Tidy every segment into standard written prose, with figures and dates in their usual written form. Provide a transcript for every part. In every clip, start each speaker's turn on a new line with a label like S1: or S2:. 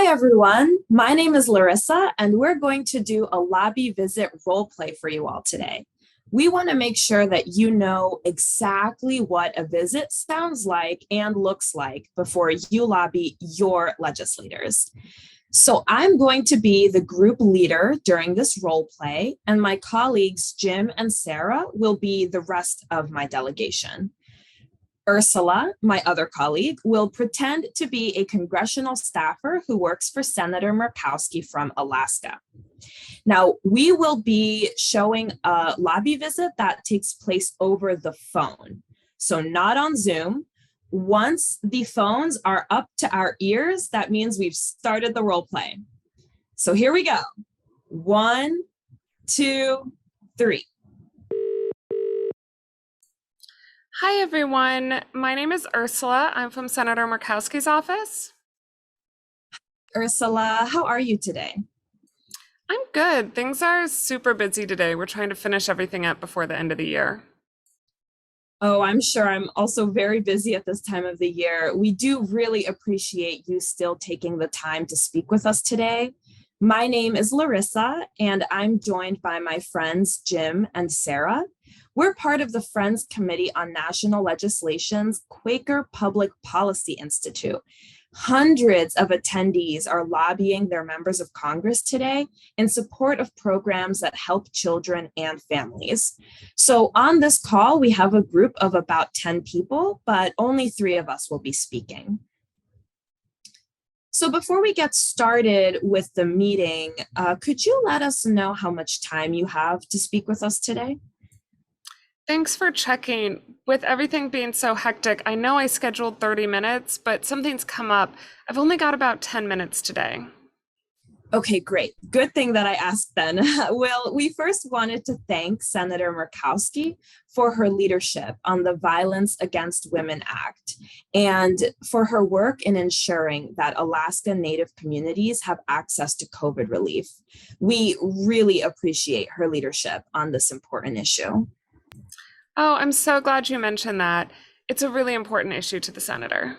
S1: Hi, everyone. My name is Larissa, and we're going to do a lobby visit role play for you all today. We want to make sure that you know exactly what a visit sounds like and looks like before you lobby your legislators. So I'm going to be the group leader during this role play, and my colleagues Jim and Sarah will be the rest of my delegation. Ursala, my other colleague, will pretend to be a congressional staffer who works for Senator Murkowski from Alaska. Now, we will be showing a lobby visit that takes place over the phone, so not on Zoom. Once the phones are up to our ears, that means we've started the role play. So here we go. 1, 2, 3.
S2: Hi, everyone. My name is Ursala. I'm from Senator Murkowski's office.
S1: Ursala, how are you today?
S2: I'm good. Things are super busy today. We're trying to finish everything up before the end of the year.
S1: Oh, I'm sure. I'm also very busy at this time of the year. We do really appreciate you still taking the time to speak with us today. My name is Larissa, and I'm joined by my friends Jim and Sarah. We're part of the Friends Committee on National Legislation's Quaker Public Policy Institute. Hundreds of attendees are lobbying their members of Congress today in support of programs that help children and families. So on this call, we have a group of about 10 people, but only 3 of us will be speaking. So before we get started with the meeting, could you let us know how much time you have to speak with us today?
S2: Thanks for checking. With everything being so hectic, I know I scheduled 30 minutes, but something's come up. I've only got about 10 minutes today.
S1: Okay, great. Good thing that I asked then. Well, we first wanted to thank Senator Murkowski for her leadership on the Violence Against Women Act and for her work in ensuring that Alaska Native communities have access to COVID relief. We really appreciate her leadership on this important issue.
S2: Oh, I'm so glad you mentioned that. It's a really important issue to the senator.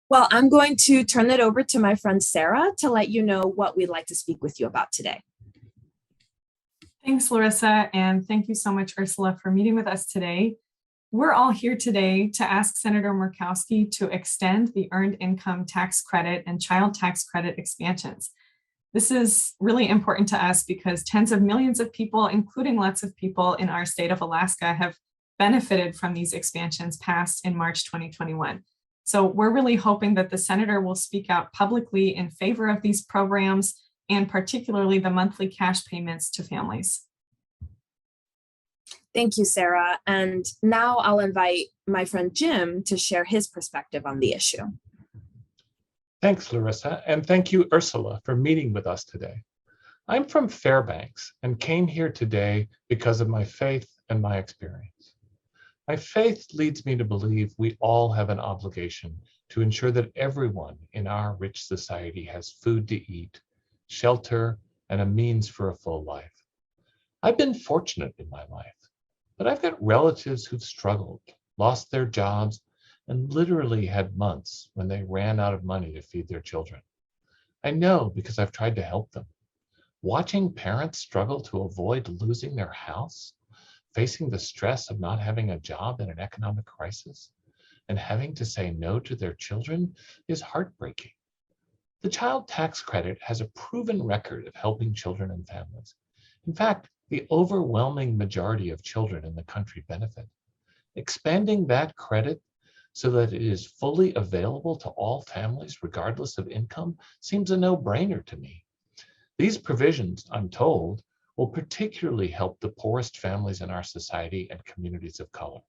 S1: Well, I'm going to turn it over to my friend Sarah to let you know what we'd like to speak with you about today.
S3: Thanks, Larissa, and thank you so much, Ursula, for meeting with us today. We're all here today to ask Senator Murkowski to extend the Earned Income Tax Credit and Child Tax Credit expansions. This is really important to us because tens of millions of people, including lots of people in our state of Alaska, have benefited from these expansions passed in March 2021. So we're really hoping that the senator will speak out publicly in favor of these programs and particularly the monthly cash payments to families.
S1: Thank you, Sarah. And now I'll invite my friend Jim to share his perspective on the issue.
S4: Thanks, Larissa, and thank you, Ursula, for meeting with us today. I'm from Fairbanks and came here today because of my faith and my experience. My faith leads me to believe we all have an obligation to ensure that everyone in our rich society has food to eat, shelter, and a means for a full life. I've been fortunate in my life, but I've got relatives who've struggled, lost their jobs, and literally had months when they ran out of money to feed their children. I know because I've tried to help them. Watching parents struggle to avoid losing their house, facing the stress of not having a job in an economic crisis, and having to say no to their children is heartbreaking. The child tax credit has a proven record of helping children and families. In fact, the overwhelming majority of children in the country benefit. Expanding that credit so that it is fully available to all families regardless of income seems a no-brainer to me. These provisions, I'm told, will particularly help the poorest families in our society and communities of color.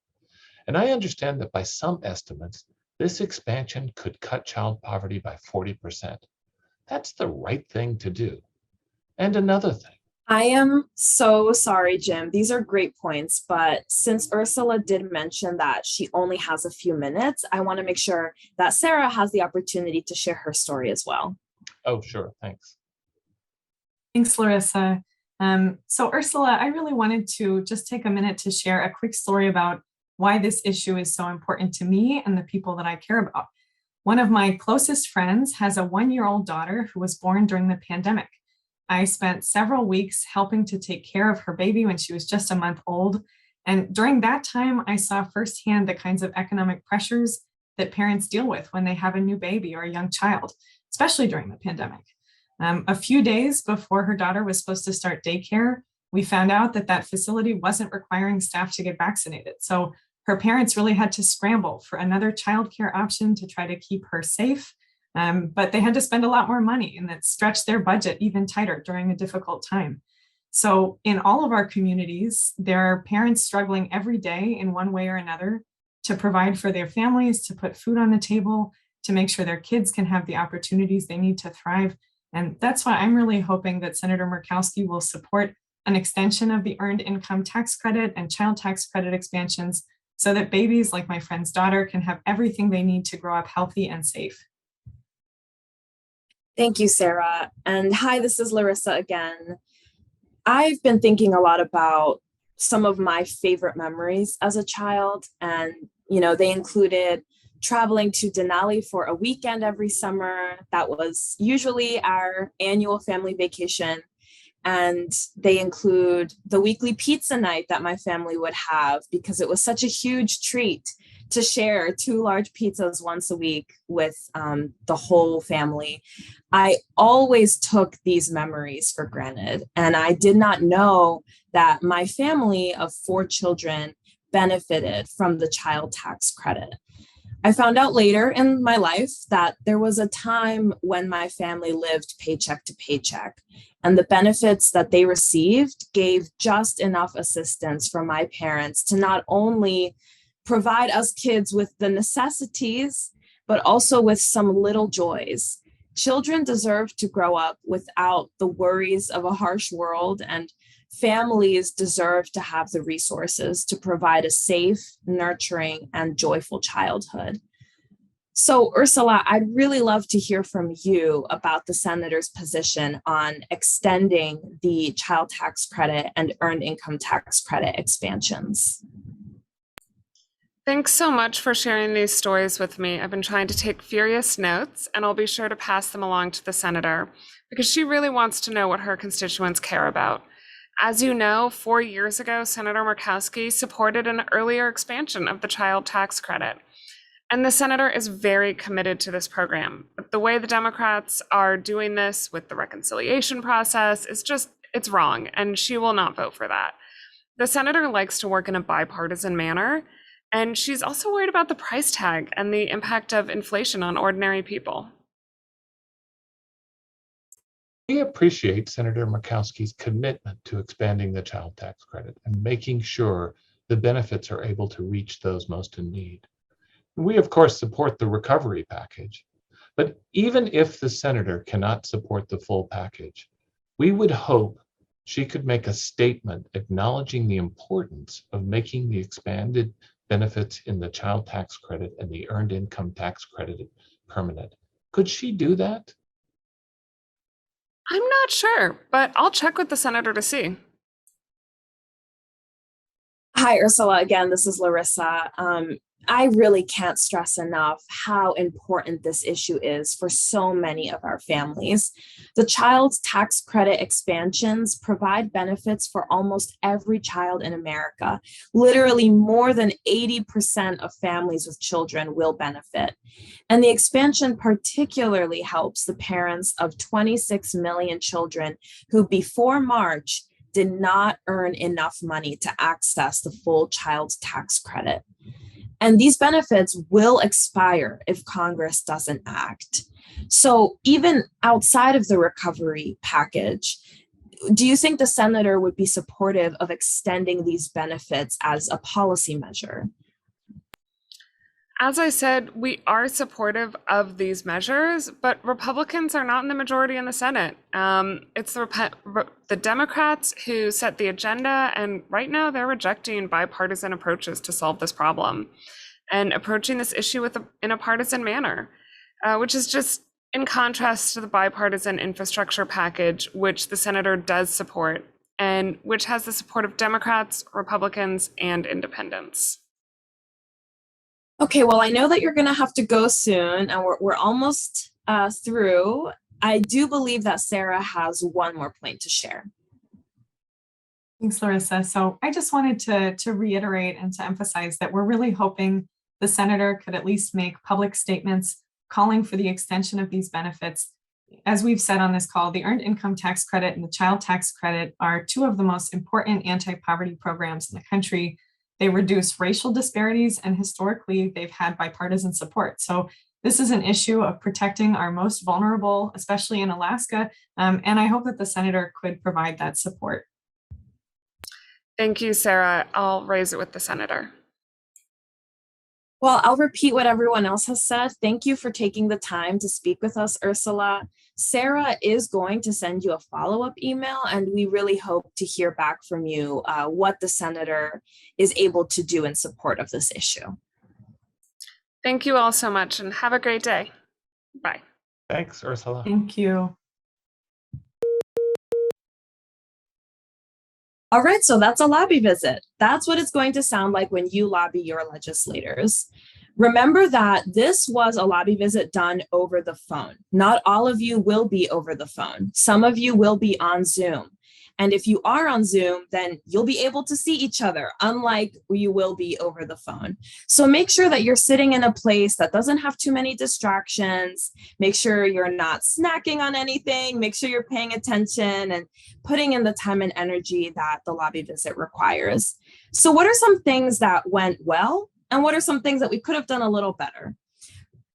S4: And I understand that by some estimates, this expansion could cut child poverty by 40%. That's the right thing to do. And another thing.
S1: I am so sorry, Jim. These are great points, but since Ursula did mention that she only has a few minutes, I want to make sure that Sarah has the opportunity to share her story as well.
S4: Oh, sure. Thanks.
S3: Thanks, Larissa. So Ursula, I really wanted to just take a minute to share a quick story about why this issue is so important to me and the people that I care about. One of my closest friends has a 1-year-old daughter who was born during the pandemic. I spent several weeks helping to take care of her baby when she was just a month old. And during that time, I saw firsthand the kinds of economic pressures that parents deal with when they have a new baby or a young child, especially during the pandemic. A few days before her daughter was supposed to start daycare, we found out that that facility wasn't requiring staff to get vaccinated. So her parents really had to scramble for another childcare option to try to keep her safe. But they had to spend a lot more money, and that stretched their budget even tighter during a difficult time. So in all of our communities, there are parents struggling every day in one way or another to provide for their families, to put food on the table, to make sure their kids can have the opportunities they need to thrive. And that's why I'm really hoping that Senator Murkowski will support an extension of the Earned Income Tax Credit and Child Tax Credit expansions so that babies like my friend's daughter can have everything they need to grow up healthy and safe.
S1: Thank you, Sarah. And hi, this is Larissa again. I've been thinking a lot about some of my favorite memories as a child, and they included traveling to Denali for a weekend every summer. That was usually our annual family vacation. And they include the weekly pizza night that my family would have, because it was such a huge treat to share 2 large pizzas once a week with the whole family. I always took these memories for granted, and I did not know that my family of 4 children benefited from the child tax credit. I found out later in my life that there was a time when my family lived paycheck to paycheck, and the benefits that they received gave just enough assistance for my parents to not only provide us kids with the necessities, but also with some little joys. Children deserve to grow up without the worries of a harsh world, and families deserve to have the resources to provide a safe, nurturing, and joyful childhood. So, Ursula, I'd really love to hear from you about the senator's position on extending the child tax credit and earned income tax credit expansions.
S2: Thanks so much for sharing these stories with me. I've been trying to take furious notes, and I'll be sure to pass them along to the senator because she really wants to know what her constituents care about. As you know, 4 years ago, Senator Murkowski supported an earlier expansion of the child tax credit. And the senator is very committed to this program. But the way the Democrats are doing this with the reconciliation process is it's wrong, and she will not vote for that. The senator likes to work in a bipartisan manner, and she's also worried about the price tag and the impact of inflation on ordinary people.
S4: We appreciate Senator Murkowski's commitment to expanding the child tax credit and making sure the benefits are able to reach those most in need. We, of course, support the recovery package, but even if the senator cannot support the full package, we would hope she could make a statement acknowledging the importance of making the expanded benefits in the child tax credit and the earned income tax credit permanent. Could she do that?
S2: I'm not sure, but I'll check with the senator to see.
S1: Hi, Ursula. Again, this is Larissa. I really can't stress enough how important this issue is for so many of our families. The child tax credit expansions provide benefits for almost every child in America. Literally more than 80% of families with children will benefit. And the expansion particularly helps the parents of 26 million children who before March did not earn enough money to access the full child tax credit. And these benefits will expire if Congress doesn't act. So even outside of the recovery package, do you think the senator would be supportive of extending these benefits as a policy measure?
S2: As I said, we are supportive of these measures, but Republicans are not in the majority in the Senate. It's the Democrats who set the agenda, and right now they're rejecting bipartisan approaches to solve this problem and approaching this issue in a partisan manner, which is just in contrast to the bipartisan infrastructure package, which the senator does support, and which has the support of Democrats, Republicans, and independents.
S1: Okay, well, I know that you're going to have to go soon, and we're almost through. I do believe that Sarah has one more point to share.
S3: Thanks, Larissa. So I just wanted to reiterate and to emphasize that we're really hoping the senator could at least make public statements calling for the extension of these benefits. As we've said on this call, the Earned Income Tax Credit and the Child Tax Credit are two of the most important anti-poverty programs in the country. They reduce racial disparities, and historically, they've had bipartisan support. So this is an issue of protecting our most vulnerable, especially in Alaska, and I hope that the senator could provide that support.
S2: Thank you, Sarah. I'll raise it with the senator.
S1: Well, I'll repeat what everyone else has said. Thank you for taking the time to speak with us, Ursula. Sarah is going to send you a follow-up email, and we really hope to hear back from you what the senator is able to do in support of this issue.
S2: Thank you all so much, and have a great day. Bye.
S4: Thanks, Ursula.
S3: Thank you.
S1: All right, so that's a lobby visit. That's what it's going to sound like when you lobby your legislators. Remember that this was a lobby visit done over the phone. Not all of you will be over the phone. Some of you will be on Zoom. And if you are on Zoom, then you'll be able to see each other, unlike you will be over the phone. So make sure that you're sitting in a place that doesn't have too many distractions. Make sure you're not snacking on anything. Make sure you're paying attention and putting in the time and energy that the lobby visit requires. So what are some things that went well? And what are some things that we could have done a little better?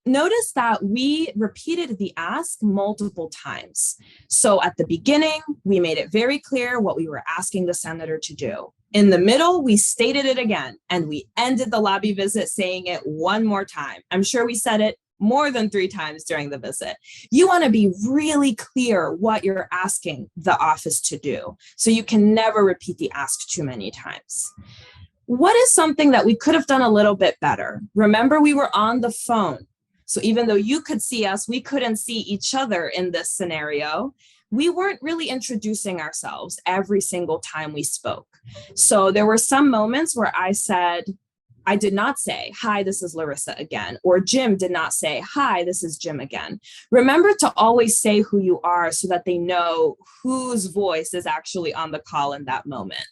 S1: Notice that we repeated the ask multiple times. So at the beginning, we made it very clear what we were asking the senator to do. In the middle, we stated it again, and we ended the lobby visit saying it one more time. I'm sure we said it more than 3 times during the visit. You want to be really clear what you're asking the office to do, so you can never repeat the ask too many times. What is something that we could have done a little bit better? Remember, we were on the phone. So even though you could see us, we couldn't see each other in this scenario. We weren't really introducing ourselves every single time we spoke. So there were some moments where I did not say, hi, this is Larissa again, or Jim did not say, hi, this is Jim again. Remember to always say who you are so that they know whose voice is actually on the call in that moment.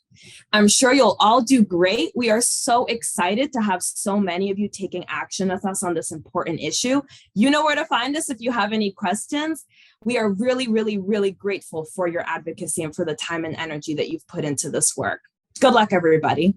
S1: I'm sure you'll all do great. We are so excited to have so many of you taking action with us on this important issue. You know where to find us if you have any questions. We are really, really, really grateful for your advocacy and for the time and energy that you've put into this work. Good luck, everybody.